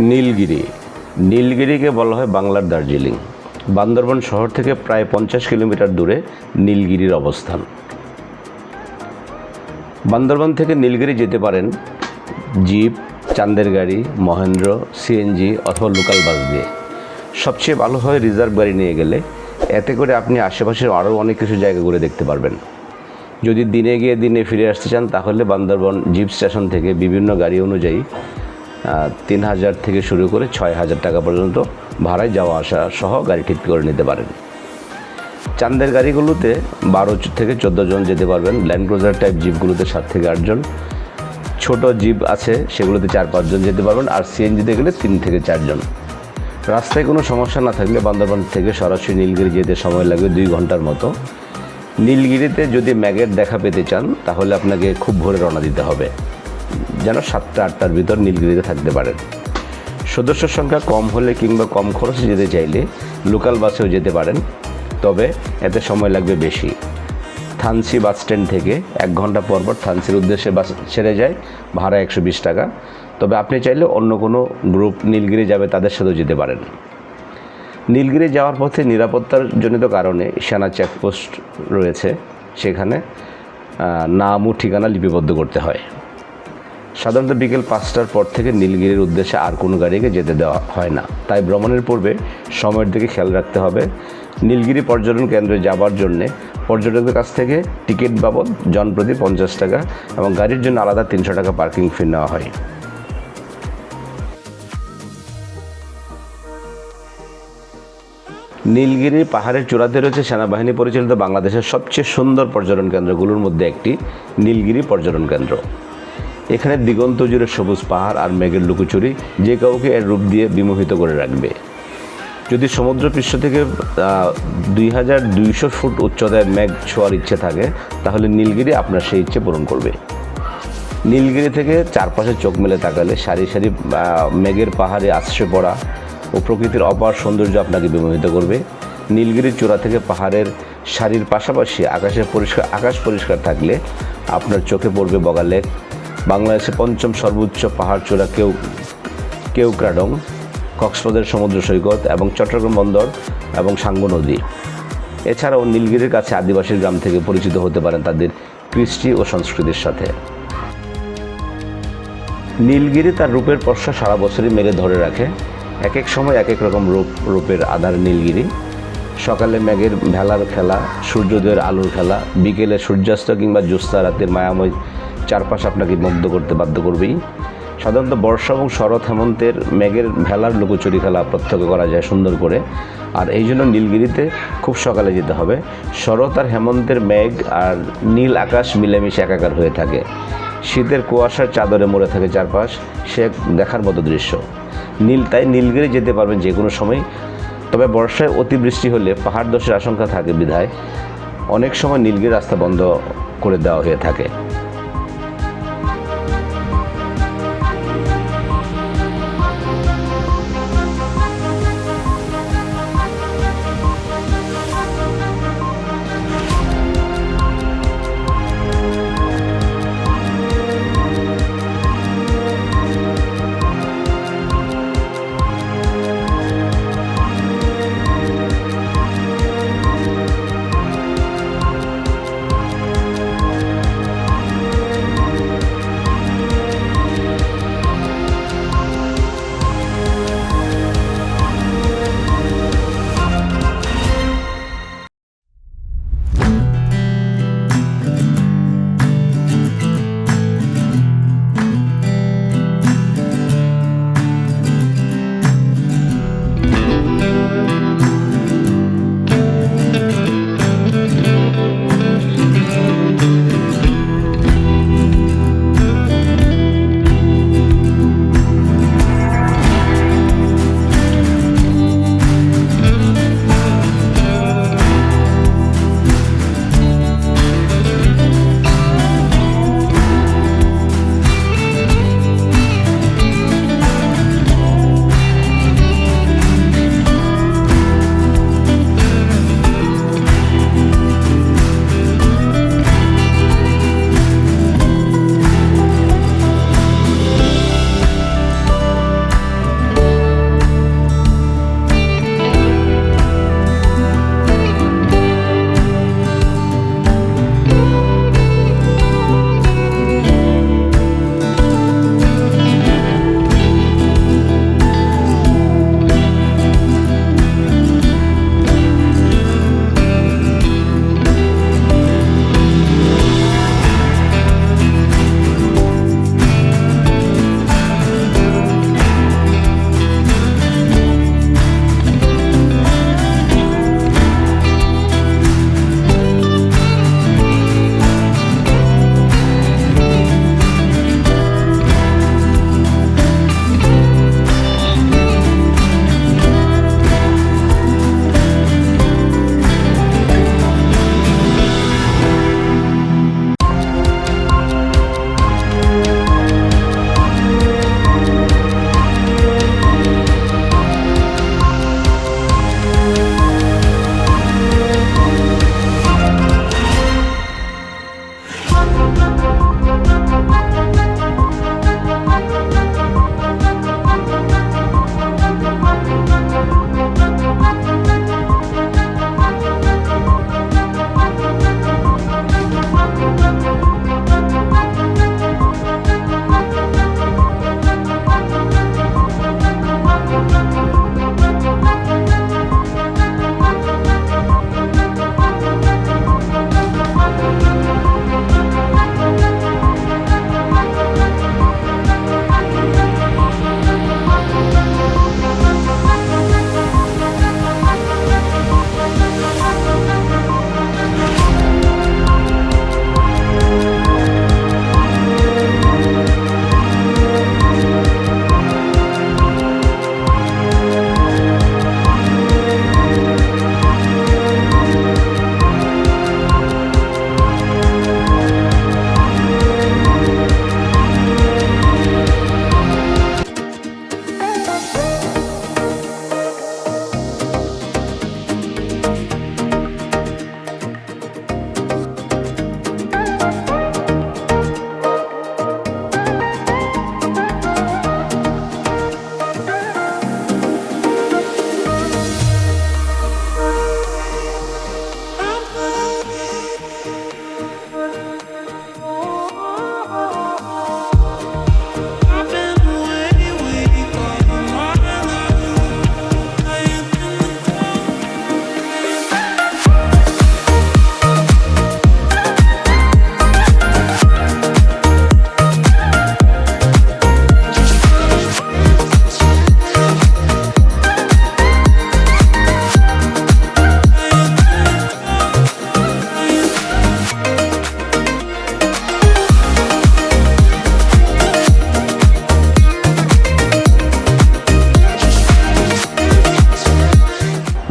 নীলগিরি। নীলগিরিকে বলা হয় বাংলার দার্জিলিং। বান্দরবান শহর থেকে প্রায় 50 কিলোমিটার দূরে নীলগিরির অবস্থান। বান্দরবান থেকে নীলগিরি যেতে পারেন জিপ, চান্দের গাড়ি, মহেন্দ্র, সিএনজি অথবা লোকাল বাস দিয়ে। সবচেয়ে ভালো হয় রিজার্ভ গাড়ি নিয়ে গেলে, এতে করে আপনি আশেপাশের আরও অনেক কিছু জায়গা ঘুরে দেখতে পারবেন। যদি দিনে গিয়ে দিনে ফিরে আসতে চান তাহলে বান্দরবান জিপ স্টেশন থেকে বিভিন্ন গাড়ি অনুযায়ী 3000 থেকে শুরু করে 6000 টাকা পর্যন্ত ভাড়ায় যাওয়া আসা সহ গাড়ি ঠিক করে নিতে পারেন। চান্দের গাড়িগুলোতে 12 থেকে 14 জন যেতে পারবেন। ল্যান্ড ক্রুজার টাইপ জিপগুলোতে 7 থেকে 8 জন, ছোট জিপ আছে সেগুলোতে 4-5 জন যেতে পারবেন, আর সিএনজিতে গেলে 3 থেকে 4 জন। রাস্তায় কোনো সমস্যা না থাকলে বান্দরবান থেকে সরাসরি নীলগিরি যেতে সময় লাগবে 2 ঘন্টার মতো। নীলগিরিতে যদি ম্যাগের দেখা পেতে চান তাহলে আপনাকে খুব ভোরে রওনা দিতে হবে, যেন 7টা-8টার ভিতর নীলগিরিতে থাকতে পারেন। সদস্য সংখ্যা কম হলে কিংবা কম খরচে যেতে চাইলে লোকাল বাসেও যেতে পারেন, তবে এতে সময় লাগবে বেশি। থানচি বাস স্ট্যান্ড থেকে 1 ঘন্টা পর পর থানচির উদ্দেশ্যে বাস ছেড়ে যায়, ভাড়া 120 টাকা। তবে আপনি চাইলে অন্য কোনো গ্রুপ নীলগিরি যাবে তাদের সাথেও যেতে পারেন। নীলগিরি যাওয়ার পথে নিরাপত্তার জনিত কারণে সেনা চেকপোস্ট রয়েছে, সেখানে নাম ও ঠিকানা লিপিবদ্ধ করতে হয়। সাধারণত বিকেল 5টার পর থেকে নীলগিরির উদ্দেশ্যে আর কোনো গাড়িকে যেতে দেওয়া হয় না, তাই ভ্রমণের পূর্বে সময়ের দিকে খেয়াল রাখতে হবে। নীলগিরি পর্যটন কেন্দ্রে যাবার জন্যে পর্যটকদের কাছ থেকে টিকিট বাবদ জনপ্রতি 50 টাকা এবং গাড়ির জন্য আলাদা 300 টাকা পার্কিং ফি নেওয়া হয়। নীলগিরি পাহাড়ের চূড়াতে রয়েছে সেনাবাহিনী পরিচালিত বাংলাদেশের সবচেয়ে সুন্দর পর্যটন কেন্দ্রগুলোর মধ্যে একটি নীলগিরি পর্যটন কেন্দ্র। এখানে দিগন্ত জুড়ে সবুজ পাহাড় আর মেঘের লুকোচুরি যে কাউকে এর রূপ দিয়ে বিমোহিত করে রাখবে। যদি সমুদ্রপৃষ্ঠ থেকে 2200 ফুট উচ্চতায় মেঘ ছোঁয়ার ইচ্ছে থাকে তাহলে নীলগিরি আপনার সেই ইচ্ছে পূরণ করবে। নীলগিরি থেকে চারপাশে চোখ মেলে তাকালে সারি সারি মেঘের পাহাড়ে আশ্রয় পড়া ও প্রকৃতির অপার সৌন্দর্য আপনাকে বিমোহিত করবে। নীলগিরির চূড়া থেকে পাহাড়ের সারির পাশাপাশি আকাশ পরিষ্কার থাকলে আপনার চোখে পড়বে বগা লেক, বাংলাদেশের 5ম সর্বোচ্চ পাহাড় চূড়া কেওক্রাডং, কক্সবাজার সমুদ্র সৈকত এবং চট্টগ্রাম বন্দর এবং সাঙ্গু নদী। এছাড়াও নীলগিরির কাছে আদিবাসীর গ্রাম থেকে পরিচিত হতে পারেন তাদের কৃষ্টি ও সংস্কৃতির সাথে। নীলগিরি তার রূপের পসরা সারা বছরই মেলে ধরে রাখে। এক এক সময় এক এক রকম রূপের আধার নীলগিরি। সকালে মেঘের ভেলার খেলা, সূর্যোদয়ের আলোর খেলা, বিকেলে সূর্যাস্ত কিংবা জ্যোৎস্না রাতের মায়াময় চারপাশ আপনাকে মুগ্ধ করতে বাধ্য করবেই। সাধারণত বর্ষা এবং শরৎ হেমন্তের মেঘের ভেলার লুকোচুরি খেলা প্রত্যক্ষ করা যায় সুন্দর করে, আর এই জন্য নীলগিরিতে খুব সকালে যেতে হবে। শরৎ আর হেমন্তের মেঘ আর নীল আকাশ মিলেমিশে একাকার হয়ে থাকে। শীতের কুয়াশার চাদরে মরে থাকে চারপাশ, সে দেখার মতো দৃশ্য। তাই নীলগিরি যেতে পারবেন যে কোনো সময়। তবে বর্ষায় অতিবৃষ্টি হলে পাহাড় ধসের আশঙ্কা থাকে বিধায় অনেক সময় নীলগিরি রাস্তা বন্ধ করে দেওয়া হয়ে থাকে।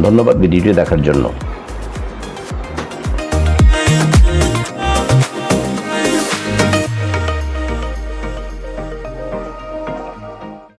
ধন্যবাদ ভিডিওটি দেখার জন্য।